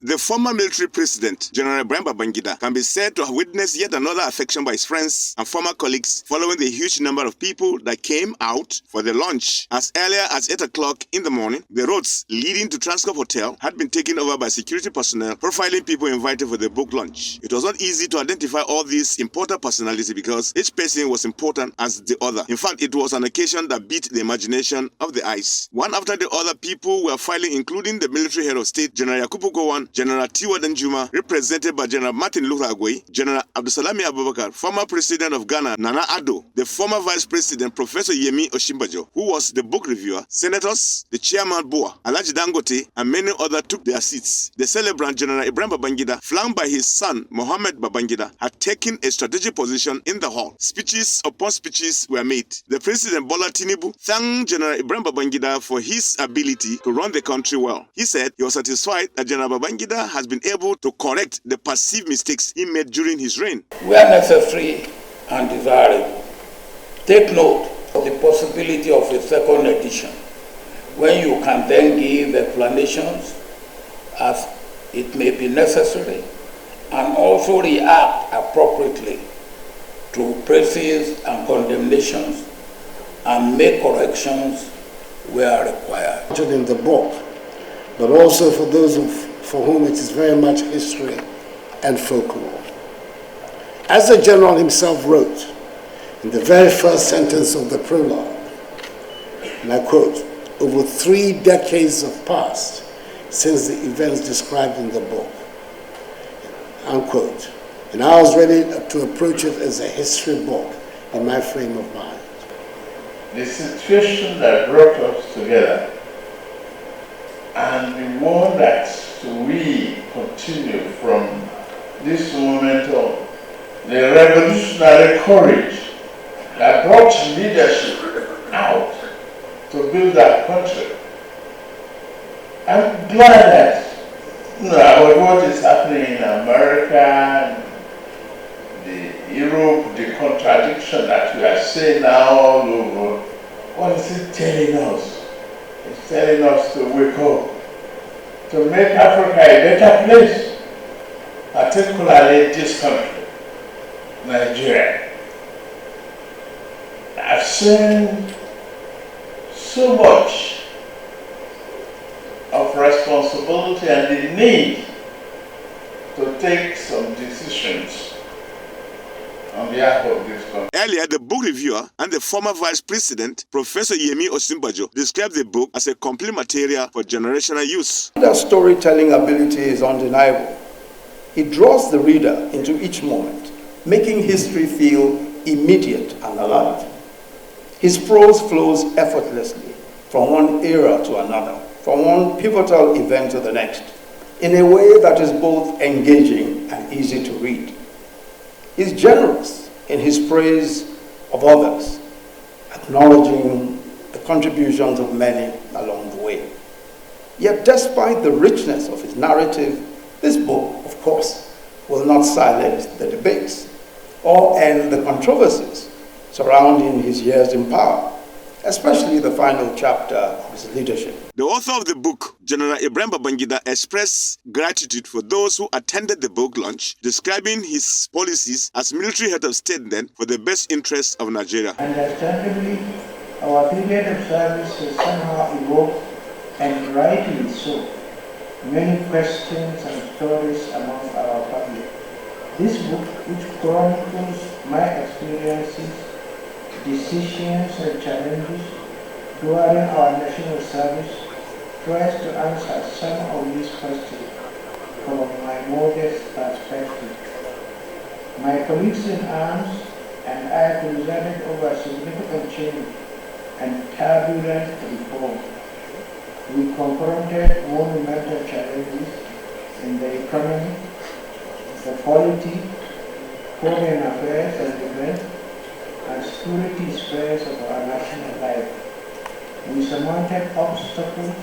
The former military president, General Ibrahim Babangida, can be said to have witnessed yet another affection by his friends and former colleagues following the huge number of people that came out for the lunch. As earlier as 8 o'clock in the morning, the roads leading to Transcorp Hotel had been taken over by security personnel profiling people invited for the book lunch. It was not easy to identify all these important personalities because each person was important as the other. In fact, it was an occasion that beat the imagination of the eyes. One after the other, people were filing, including the military head of state, General Yakubu Gowon, General Tiwa Danjuma, represented by General Martin Luther Agwai, General Abdusalami Abubakar, former president of Ghana, Nana Addo, the former vice president, Professor Yemi Osinbajo, who was the book reviewer, senators, the chairman Boa, Alhaji Dangote, and many others took their seats. The celebrant, General Ibrahim Babangida, flanked by his son, Mohammed Babangida, had taken a strategic position in the hall. Speeches upon speeches were made. The president, Bola Tinubu, thanked General Ibrahim Babangida for his ability to run the country well. He said he was satisfied that General Babangida has been able to correct the perceived mistakes he made during his reign. Where necessary and desirable, take note of the possibility of a second edition, when you can then give explanations as it may be necessary and also react appropriately to praises and condemnations and make corrections where required. In the book, but also for those for whom it is very much history and folklore. As the general himself wrote in the very first sentence of the prologue, and I quote, "Over 3 decades have passed since the events described in the book," unquote. And I was ready to approach it as a history book in my frame of mind. The situation that brought us together and the one that we continue from this moment on, the revolutionary courage that brought leadership out to build our country. I'm glad that about what is happening in America, Europe, the contradiction that we are seeing now all over. What is it telling us? It's telling us to wake up, to make Africa a better place, particularly this country, Nigeria. I've seen so much of responsibility and the need to take some decisions on behalf of this country. Earlier, the book reviewer and the former vice president, Professor Yemi Osinbajo, described the book as a complete material for generational use. The storytelling ability is undeniable. It draws the reader into each moment, making history feel immediate and alive. His prose flows effortlessly from one era to another, from one pivotal event to the next, in a way that is both engaging and easy to read. He's generous in his praise of others, acknowledging the contributions of many along the way. Yet despite the richness of his narrative, this book, of course, will not silence the debates or end the controversies surrounding his years in power, especially the final chapter of his leadership. The author of the book, General Ibrahim Babangida, expressed gratitude for those who attended the book launch, describing his policies as military head of state then for the best interests of Nigeria. Understandably, our period of service has somehow evoked, and rightly so, many questions and stories among our public. This book, which chronicles my experiences, decisions and challenges during our national service, tries to answer some of these questions from my modest perspective. My colleagues in arms and I presided over significant change and turbulent reform. We confronted monumental challenges in the economy, the polity, foreign affairs and defense, and security spheres of our national life. We surmounted obstacles.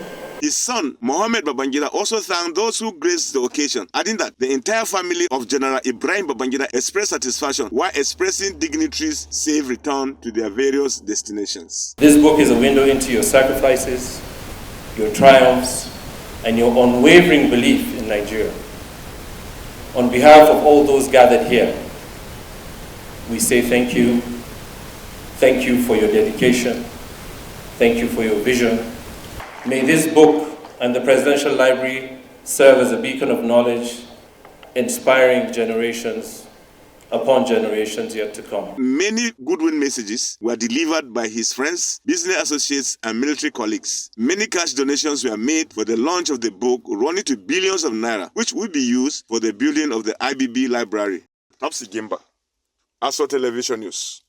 His son, Mohammed Babangida, also thanked those who graced the occasion, adding that the entire family of General Ibrahim Babangida expressed satisfaction while expressing dignitaries' safe return to their various destinations. This book is a window into your sacrifices, your triumphs, and your unwavering belief in Nigeria. On behalf of all those gathered here, we say thank you. Thank you for your dedication. Thank you for your vision. May this book and the Presidential Library serve as a beacon of knowledge, inspiring generations upon generations yet to come. Many goodwill messages were delivered by his friends, business associates, and military colleagues. Many cash donations were made for the launch of the book, running to billions of naira, which will be used for the building of the IBB library. Topsy Gimba, Aso Television News.